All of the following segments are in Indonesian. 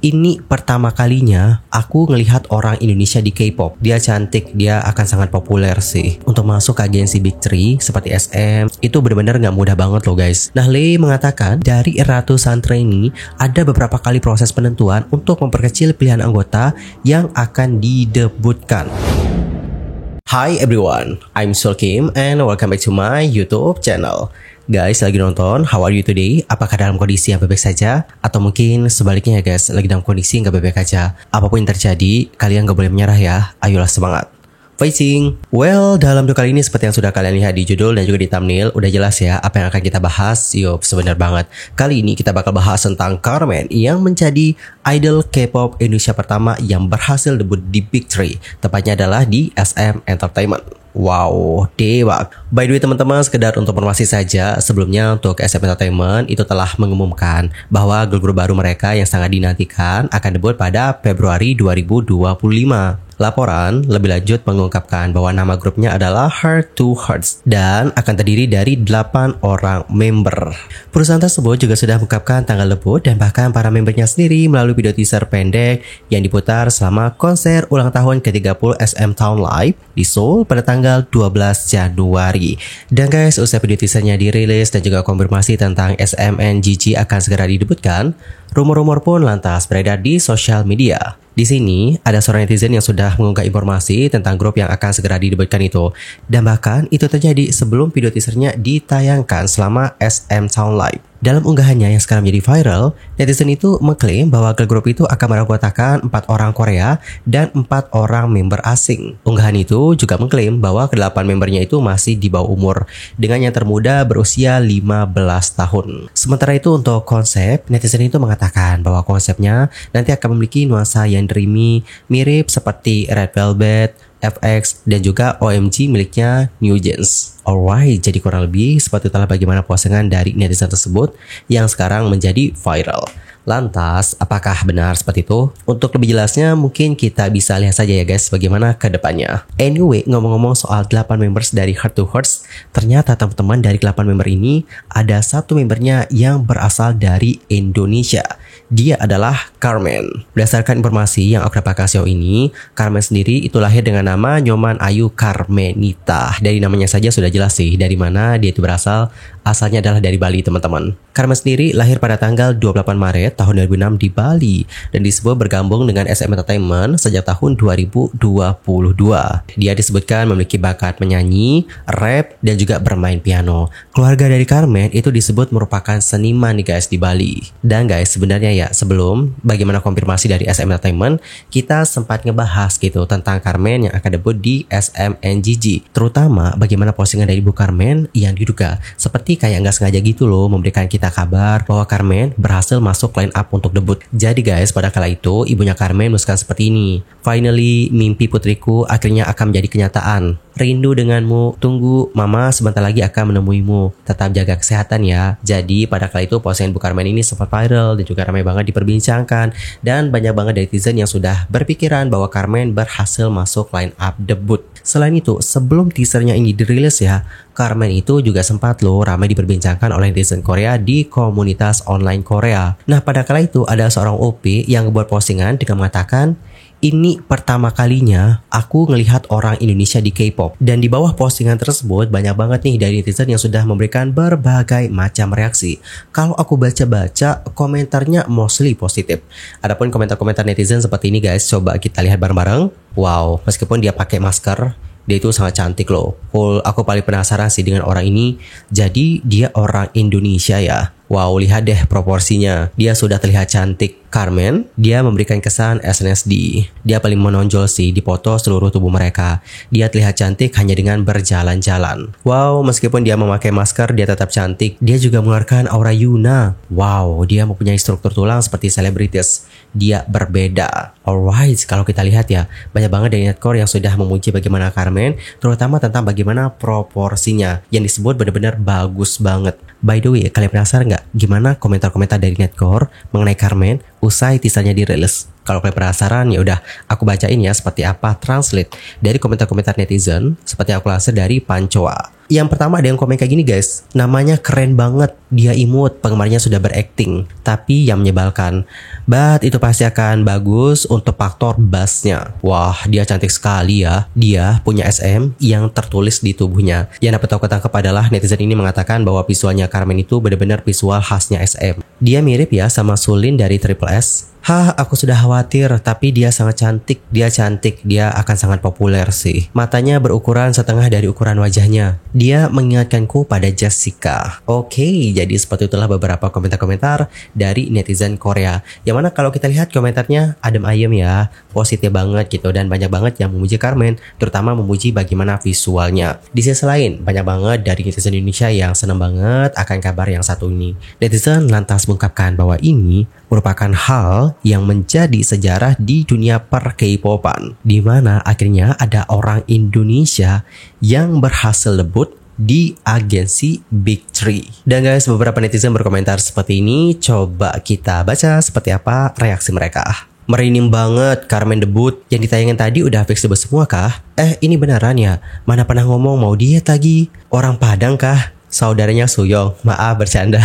Ini pertama kalinya aku ngelihat orang Indonesia di K-pop. Dia cantik, dia akan sangat populer sih. Untuk masuk ke agensi Big Three seperti SM, itu benar-benar nggak mudah banget loh guys. Nah, Lee mengatakan dari ratusan trainee, ada beberapa kali proses penentuan untuk memperkecil pilihan anggota yang akan didebutkan. Hi everyone, I'm Sul Kim and welcome back to my YouTube channel. Guys, lagi nonton, how are you today? Apakah dalam kondisi yang baik-baik saja? Atau mungkin sebaliknya ya guys, lagi dalam kondisi yang gak baik-baik aja? Apapun yang terjadi, kalian gak boleh menyerah ya. Ayolah semangat. Fighting! Well, dalam video kali ini seperti yang sudah kalian lihat di judul dan juga di thumbnail, udah jelas ya apa yang akan kita bahas. Yup, sebenar banget. Kali ini kita bakal bahas tentang Carmen yang menjadi idol K-pop Indonesia pertama yang berhasil debut di Big Three. Tepatnya adalah di SM Entertainment. Wow, dewa. By the way teman-teman, sekedar untuk informasi saja, sebelumnya untuk SM Entertainment itu telah mengumumkan bahwa girl group baru mereka yang sangat dinantikan akan debut pada Februari 2025. Laporan lebih lanjut mengungkapkan bahwa nama grupnya adalah Heart to Hearts dan akan terdiri dari 8 orang member. Perusahaan tersebut juga sudah mengungkapkan tanggal debut dan bahkan para membernya sendiri melalui video teaser pendek yang diputar selama konser ulang tahun ke-30 SM Town Live di Seoul pada tanggal 12 Januari. Dan guys, usai video teasernya dirilis dan juga konfirmasi tentang SMNGG akan segera didebutkan, rumor-rumor pun lantas beredar di sosial media. Di sini ada seorang netizen yang sudah mengunggah informasi tentang grup yang akan segera didebutkan itu. Dan bahkan itu terjadi sebelum video teasernya ditayangkan selama SM Town Live. Dalam unggahannya yang sekarang menjadi viral, netizen itu mengklaim bahwa girl group itu akan beranggotakan 4 orang Korea dan 4 orang member asing. Unggahan itu juga mengklaim bahwa ke-8 membernya itu masih di bawah umur, dengan yang termuda berusia 15 tahun. Sementara itu untuk konsep, netizen itu mengatakan bahwa konsepnya nanti akan memiliki nuansa yang dreamy, mirip seperti Red Velvet, FX, dan juga OMG miliknya New Jeans. Alright, jadi kurang lebih seperti itulah bagaimana postingan dari netizen tersebut yang sekarang menjadi viral. Lantas, apakah benar seperti itu? Untuk lebih jelasnya, mungkin kita bisa lihat saja ya guys bagaimana ke depannya. Anyway, ngomong-ngomong soal 8 members dari Heart to Hearts, ternyata teman-teman dari 8 member ini, ada satu membernya yang berasal dari Indonesia. Dia adalah Carmen. Berdasarkan informasi yang aku dapatkan sejauh ini, Carmen sendiri itu lahir dengan nama Nyoman Ayu Carmenita. Dari namanya saja sudah jelas sih dari mana dia itu berasal. Asalnya adalah dari Bali teman-teman. Carmen sendiri lahir pada tanggal 28 Maret tahun 2006 di Bali dan disebut bergabung dengan SM Entertainment sejak tahun 2022. Dia disebutkan memiliki bakat menyanyi, rap, dan juga bermain piano. Keluarga dari Carmen itu disebut merupakan seniman nih guys di Bali. Dan guys, sebenarnya ya sebelum bagaimana konfirmasi dari SM Entertainment, kita sempat ngebahas gitu tentang Carmen yang akan debut di SMNGG. Terutama bagaimana postingan dari Ibu Carmen yang diduga seperti kayak nggak sengaja gitu loh memberikan kita kabar bahwa Carmen berhasil masuk line up untuk debut. Jadi guys, pada kala itu ibunya Carmen menuliskan seperti ini. Finally, mimpi putriku akhirnya akan menjadi kenyataan. Rindu denganmu, tunggu mama sebentar lagi akan menemuimu. Tetap jaga kesehatan ya. Jadi pada kala itu postingan Bu Carmen ini sempat viral dan juga ramai banget diperbincangkan. Dan banyak banget netizen yang sudah berpikiran bahwa Carmen berhasil masuk line up debut. Selain itu, sebelum teasernya ini dirilis ya, Carmen itu juga sempat loh ramai diperbincangkan oleh netizen Korea di komunitas online Korea. Nah, pada kala itu ada seorang OP yang membuat postingan dengan mengatakan, ini pertama kalinya aku ngelihat orang Indonesia di K-pop. Dan di bawah postingan tersebut banyak banget nih dari netizen yang sudah memberikan berbagai macam reaksi. Kalau aku baca-baca komentarnya mostly positif. Adapun komentar-komentar netizen seperti ini guys, coba kita lihat bareng-bareng. Wow, meskipun dia pakai masker, dia itu sangat cantik loh. Aku paling penasaran sih dengan orang ini. Jadi dia orang Indonesia ya. Wow, lihat deh proporsinya. Dia sudah terlihat cantik. Carmen, dia memberikan kesan SNSD. Dia paling menonjol sih di foto seluruh tubuh mereka. Dia terlihat cantik hanya dengan berjalan-jalan. Wow, meskipun dia memakai masker, dia tetap cantik. Dia juga mengeluarkan aura Yuna. Wow, dia mempunyai struktur tulang seperti selebritis. Dia berbeda. Alright, kalau kita lihat ya, banyak banget dari netcore yang sudah memuji bagaimana Carmen, terutama tentang bagaimana proporsinya yang disebut benar-benar bagus banget. By the way, kalian penasaran nggak gimana komentar-komentar dari netcore mengenai Carmen usai teasernya dirilis? Kalau kalian penasaran, ya udah aku bacain ya seperti apa translate dari komentar-komentar netizen seperti aku lansir dari Pancoa. Yang pertama ada yang komen kayak gini guys, namanya keren banget, dia imut, penggemarnya sudah berakting, tapi yang menyebalkan, but itu pasti akan bagus untuk faktor bassnya. Wah, dia cantik sekali ya, dia punya SM yang tertulis di tubuhnya. Yang dapat aku ketangkep adalah netizen ini mengatakan bahwa visualnya Carmen itu benar-benar visual khasnya SM. Dia mirip ya sama Sulin dari Triple S. Hah, aku sudah khawatir, tapi dia sangat cantik, dia akan sangat populer sih. Matanya berukuran setengah dari ukuran wajahnya. Dia mengingatkanku pada Jessica. Oke, jadi seperti itulah beberapa komentar-komentar dari netizen Korea. Yang mana kalau kita lihat komentarnya adem ayem ya, positif banget gitu, dan banyak banget yang memuji Carmen, terutama memuji bagaimana visualnya. Di sisi lain, banyak banget dari netizen Indonesia yang senang banget akan kabar yang satu ini. Netizen lantas mengungkapkan bahwa ini merupakan hal yang menjadi sejarah di dunia per K-popan, di mana akhirnya ada orang Indonesia yang berhasil debut di agensi Big Three. Dan guys, beberapa netizen berkomentar seperti ini. Coba kita baca seperti apa reaksi mereka. Merinding banget, Carmen debut. Yang ditayangin tadi udah fix debut semua kah? Ini beneran ya? Mana pernah ngomong mau diet lagi? Orang Padang kah? Saudaranya Suyong, maaf bercanda.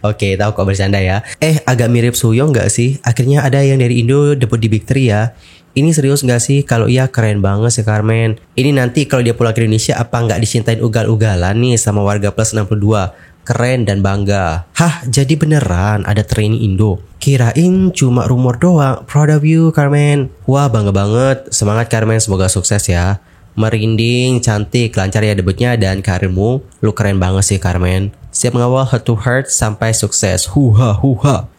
Oke, tahu kok bercanda ya. Agak mirip Suyong gak sih? Akhirnya ada yang dari Indo debut di Big Three ya. Ini serius gak sih? Kalau iya keren banget sih Carmen. Ini nanti kalau dia pulang ke Indonesia apa nggak dicintain ugal-ugalan nih sama warga plus 62? Keren dan bangga. Hah, jadi beneran ada trainee Indo? Kirain cuma rumor doang. Proud of you Carmen. Wah, bangga banget. Semangat Carmen, semoga sukses ya. Merinding, cantik, lancar ya debutnya, dan karirmu, lu keren banget sih Carmen. Siap mengawal heart to heart sampai sukses. Huha.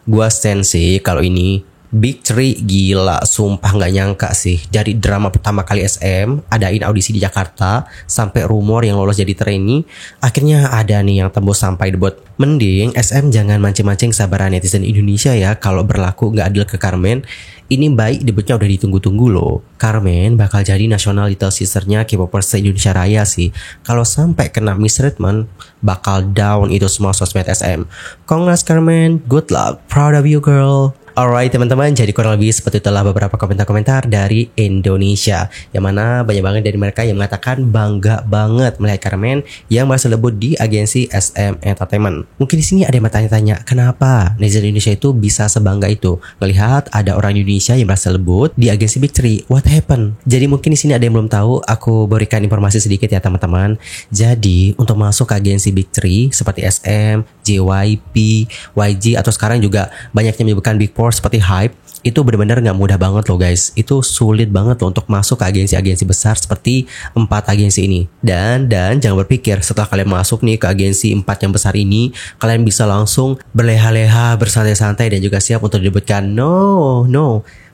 Gua stand sih kalau ini. Big Three gila, sumpah nggak nyangka sih. Dari drama pertama kali SM, adain audisi di Jakarta, sampai rumor yang lolos jadi trainee, akhirnya ada nih yang tembus sampai debut. Mending SM jangan mancing-mancing sabaran netizen Indonesia ya kalau berlaku nggak adil ke Carmen. Ini baik debutnya udah ditunggu-tunggu loh. Carmen bakal jadi national little sisternya K-popers se-Indonesia Raya sih. Kalau sampai kena mistreatment, bakal down itu semua sosmed SM. Congrats Carmen, good luck, proud of you girl. Alright teman-teman, jadi kurang lebih seperti itulah beberapa komentar-komentar dari Indonesia, yang mana banyak banget dari mereka yang mengatakan bangga banget melihat Carmen yang berhasil debut di agensi SM Entertainment. Mungkin di sini ada yang bertanya-tanya, kenapa netizen Indonesia itu bisa sebangga itu melihat ada orang Indonesia yang berhasil debut di agensi Big Three? What happened? Jadi mungkin di sini ada yang belum tahu, aku berikan informasi sedikit ya teman-teman. Jadi untuk masuk ke agensi Big Three seperti SM, JYP, YG, atau sekarang juga banyaknya menyebutkan Big Four seperti Hype, itu benar-benar nggak mudah banget loh guys. Itu sulit banget loh untuk masuk ke agensi-agensi besar seperti 4 agensi ini. Dan jangan berpikir setelah kalian masuk nih ke agensi 4 yang besar ini, kalian bisa langsung berleha-leha, bersantai-santai dan juga siap untuk didebutkan. No.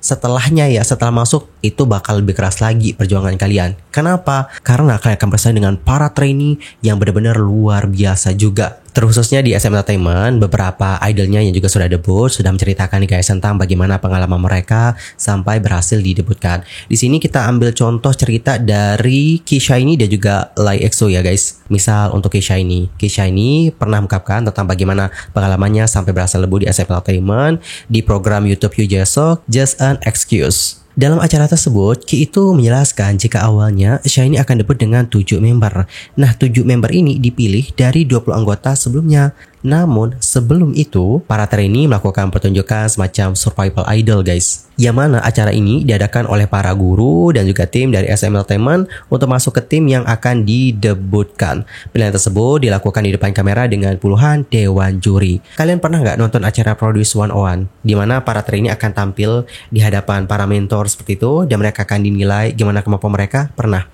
Setelahnya ya, setelah masuk itu bakal lebih keras lagi perjuangan kalian. Kenapa? Karena kalian akan bersaing dengan para trainee yang benar-benar luar biasa juga. Terkhususnya di SM Entertainment, beberapa idolnya yang juga sudah debut sudah menceritakan nih guys tentang bagaimana pengalaman mereka sampai berhasil didebutkan. Di sini kita ambil contoh cerita dari K-Shiny dan juga Lee EXO ya guys. Misal untuk K-Shiny pernah mengungkapkan tentang bagaimana pengalamannya sampai berhasil debut di SM Entertainment di program YouTube Yoo Jae-suk, Just an Excuse. Dalam acara tersebut, Ki itu menjelaskan jika awalnya Shiny akan debut dengan 7 member. Nah, 7 member ini dipilih dari 20 anggota sebelumnya. Namun, sebelum itu, para trainee melakukan pertunjukan semacam survival idol guys. Yang mana acara ini diadakan oleh para guru dan juga tim dari SM Entertainment untuk masuk ke tim yang akan didebutkan. Pilihan tersebut dilakukan di depan kamera dengan puluhan dewan juri. Kalian pernah nggak nonton acara Produce 101? Di mana para trainee akan tampil di hadapan para mentor seperti itu dan mereka akan dinilai gimana kemampuan mereka? Pernah?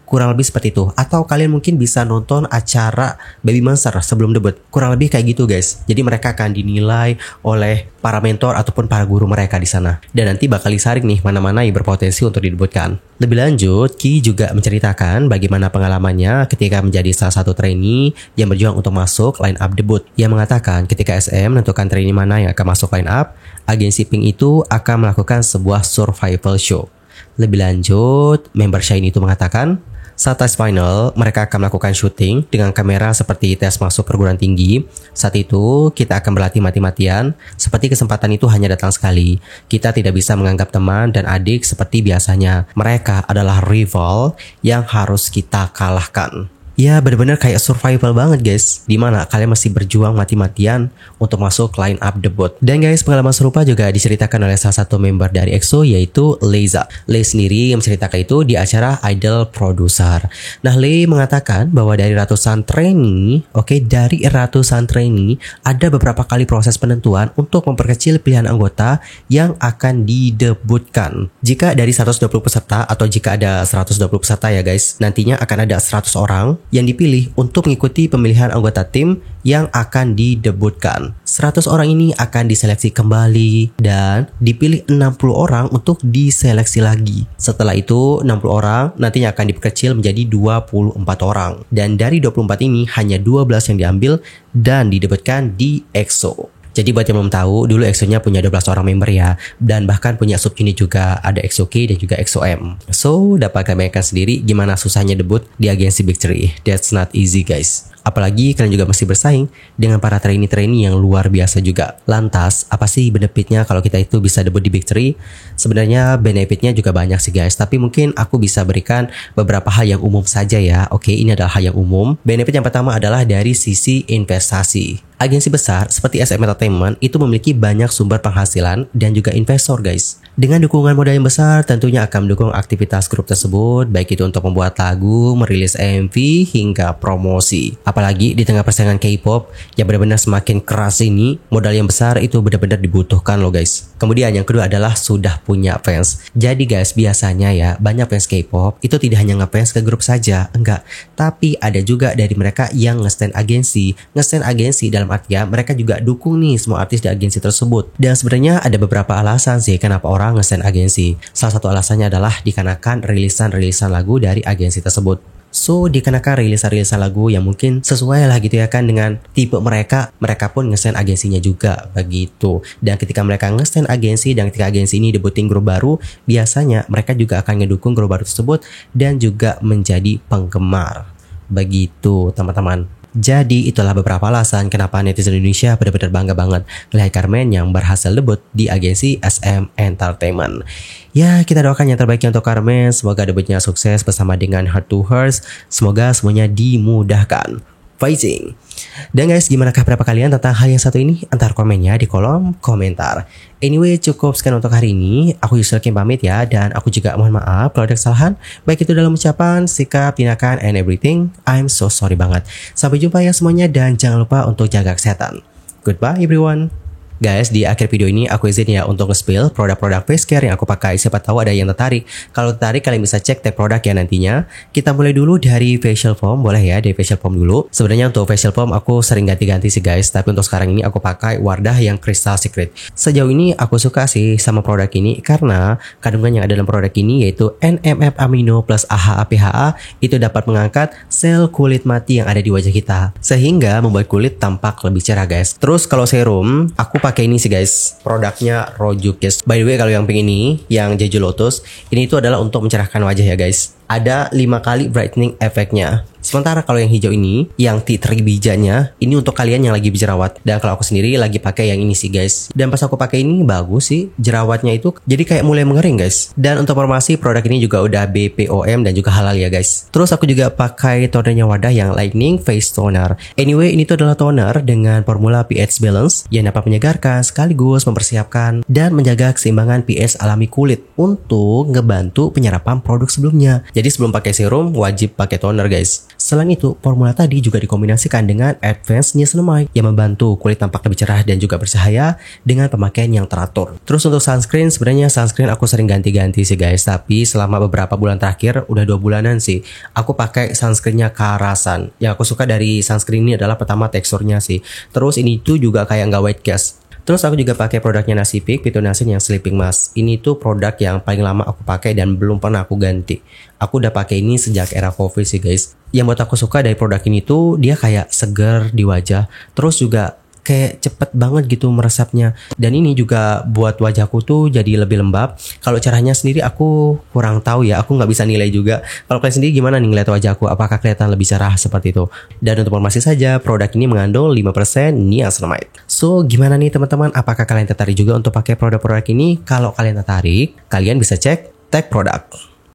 Kurang lebih seperti itu. Atau kalian mungkin bisa nonton acara Baby Monster sebelum debut. Kurang lebih kayak gitu guys. Jadi mereka akan dinilai oleh para mentor ataupun para guru mereka di sana. Dan nanti bakal disaring nih mana-mana yang berpotensi untuk didebutkan. Lebih lanjut, Ki juga menceritakan bagaimana pengalamannya ketika menjadi salah satu trainee yang berjuang untuk masuk line up debut. Yang mengatakan ketika SM menentukan trainee mana yang akan masuk line up, agensi Pink itu akan melakukan sebuah survival show. Lebih lanjut, member Shiny itu mengatakan, Saat tes final, mereka akan melakukan syuting dengan kamera seperti tes masuk perguruan tinggi. Saat itu, kita akan berlatih mati-matian, seperti kesempatan itu hanya datang sekali. Kita tidak bisa menganggap teman dan adik seperti biasanya. Mereka adalah rival yang harus kita kalahkan. Ya bener-bener kayak survival banget guys, dimana kalian masih berjuang mati-matian untuk masuk line up debut. Dan guys, pengalaman serupa juga diceritakan oleh salah satu member dari EXO, yaitu Leza. Lee sendiri yang menceritakan itu di acara Idol Producer. Nah, Lee mengatakan bahwa dari ratusan trainee, ada beberapa kali proses penentuan untuk memperkecil pilihan anggota yang akan didebutkan. Jika dari 120 peserta atau jika ada 120 peserta ya guys, nantinya akan ada 100 orang yang dipilih untuk mengikuti pemilihan anggota tim yang akan didebutkan. 100 orang ini akan diseleksi kembali dan dipilih 60 orang untuk diseleksi lagi. Setelah itu 60 orang nantinya akan diperkecil menjadi 24 orang. Dan dari 24 ini hanya 12 yang diambil dan didebutkan di EXO. Jadi buat yang belum tahu, dulu EXO-nya punya 12 orang member ya, dan bahkan punya subunit juga, ada EXO-K dan juga EXO-M. So, dapat kalian bayangkan sendiri gimana susahnya debut di agensi Big 3. That's not easy guys. Apalagi kalian juga masih bersaing dengan para trainee-trainee yang luar biasa juga. Lantas, apa sih benefitnya kalau kita itu bisa debut di Big 3? Sebenarnya benefitnya juga banyak sih guys, tapi mungkin aku bisa berikan beberapa hal yang umum saja ya. Oke, ini adalah hal yang umum. Benefit yang pertama adalah dari sisi investasi. Agensi besar seperti SM Entertainment itu memiliki banyak sumber penghasilan dan juga investor guys. Dengan dukungan modal yang besar tentunya akan mendukung aktivitas grup tersebut, baik itu untuk membuat lagu, merilis MV, hingga promosi. Apalagi di tengah persaingan K-pop yang benar-benar semakin keras ini, modal yang besar itu benar-benar dibutuhkan loh guys. Kemudian yang kedua adalah sudah punya fans. Jadi guys, biasanya ya banyak fans K-pop itu tidak hanya ngefans ke grup saja, enggak. Tapi ada juga dari mereka yang nge-stand agensi. Nge-stand agensi dalam artian mereka juga dukung nih semua artis di agensi tersebut. Dan sebenarnya ada beberapa alasan sih kenapa orang nge-stand agensi. Salah satu alasannya adalah dikarenakan rilisan-rilisan lagu dari agensi tersebut. So, dikarenakan rilisan-rilisan lagu yang mungkin sesuai lah gitu ya kan dengan tipe mereka, mereka pun nge-stand agensinya juga begitu. Dan ketika mereka nge-stand agensi dan ketika agensi ini debuting grup baru, biasanya mereka juga akan ngedukung grup baru tersebut dan juga menjadi penggemar. Begitu teman-teman. Jadi itulah beberapa alasan kenapa netizen Indonesia benar-benar bangga banget melihat Carmen yang berhasil debut di agensi SM Entertainment. Ya, kita doakan yang terbaik untuk Carmen. Semoga debutnya sukses bersama dengan Heart to Heart. Semoga semuanya dimudahkan. Fighting. Dan guys, gimana pendapat kalian tentang hal yang satu ini? Antar komennya di kolom komentar. Anyway, cukup sekian untuk hari ini. Aku Yusril Kim pamit ya, dan aku juga mohon maaf kalau ada kesalahan, baik itu dalam ucapan, sikap, tindakan, and everything. I'm so sorry banget. Sampai jumpa ya semuanya, dan jangan lupa untuk jaga kesehatan. Goodbye everyone. Guys, di akhir video ini aku izin ya untuk nge-spill produk-produk face care yang aku pakai. Siapa tahu ada yang tertarik. Kalau tertarik kalian bisa cek tag produk ya nantinya. Kita mulai dulu dari facial foam, boleh ya, dari facial foam dulu. Sebenarnya untuk facial foam aku sering ganti-ganti sih guys, tapi untuk sekarang ini aku pakai Wardah yang Crystal Secret. Sejauh ini aku suka sih sama produk ini karena kandungan yang ada dalam produk ini yaitu NMF Amino plus AHA PHA itu dapat mengangkat sel kulit mati yang ada di wajah kita sehingga membuat kulit tampak lebih cerah guys. Terus kalau serum, aku pakai ini sih guys, produknya Rojukis. By the way, kalau yang pink ini, yang Jeju Lotus, ini itu adalah untuk mencerahkan wajah ya guys. Ada 5 kali brightening efeknya. Sementara kalau yang hijau ini, yang tea tree bijanya, ini untuk kalian yang lagi berjerawat. Dan kalau aku sendiri lagi pakai yang ini sih guys. Dan pas aku pakai ini bagus sih, jerawatnya itu jadi kayak mulai mengering guys. Dan untuk informasi, produk ini juga udah BPOM dan juga halal ya guys. Terus aku juga pakai tonernya Wardah yang Lightning Face Toner. Anyway, ini tuh adalah toner dengan formula pH balance yang dapat menyegarkan sekaligus mempersiapkan dan menjaga keseimbangan pH alami kulit untuk ngebantu penyerapan produk sebelumnya. Jadi sebelum pakai serum, wajib pakai toner guys. Selain itu, formula tadi juga dikombinasikan dengan Advanced Niacinamide yang membantu kulit tampak lebih cerah dan juga bercahaya dengan pemakaian yang teratur. Terus untuk sunscreen, sebenarnya sunscreen aku sering ganti-ganti sih guys, tapi selama beberapa bulan terakhir, udah 2 bulanan sih, aku pakai sunscreennya Karasan. Yang aku suka dari sunscreen ini adalah pertama teksturnya sih. Terus ini tuh juga kayak nggak white cast. Terus aku juga pakai produknya Nasipik, Pitonasin yang Sleeping Mask. Ini tuh produk yang paling lama aku pakai dan belum pernah aku ganti. Aku udah pakai ini sejak era COVID sih guys. Yang buat aku suka dari produk ini tuh dia kayak seger di wajah. Terus juga kayak cepet banget gitu meresapnya. Dan ini juga buat wajahku tuh jadi lebih lembab. Kalau caranya sendiri aku kurang tahu ya, aku nggak bisa nilai juga. Kalau kalian sendiri gimana nih ngeliat wajahku, apakah kelihatan lebih cerah seperti itu? Dan untuk informasi saja, produk ini mengandung 5% niacinamide. So gimana nih teman-teman, apakah kalian tertarik juga untuk pakai produk-produk ini? Kalau kalian tertarik, kalian bisa cek tag produk.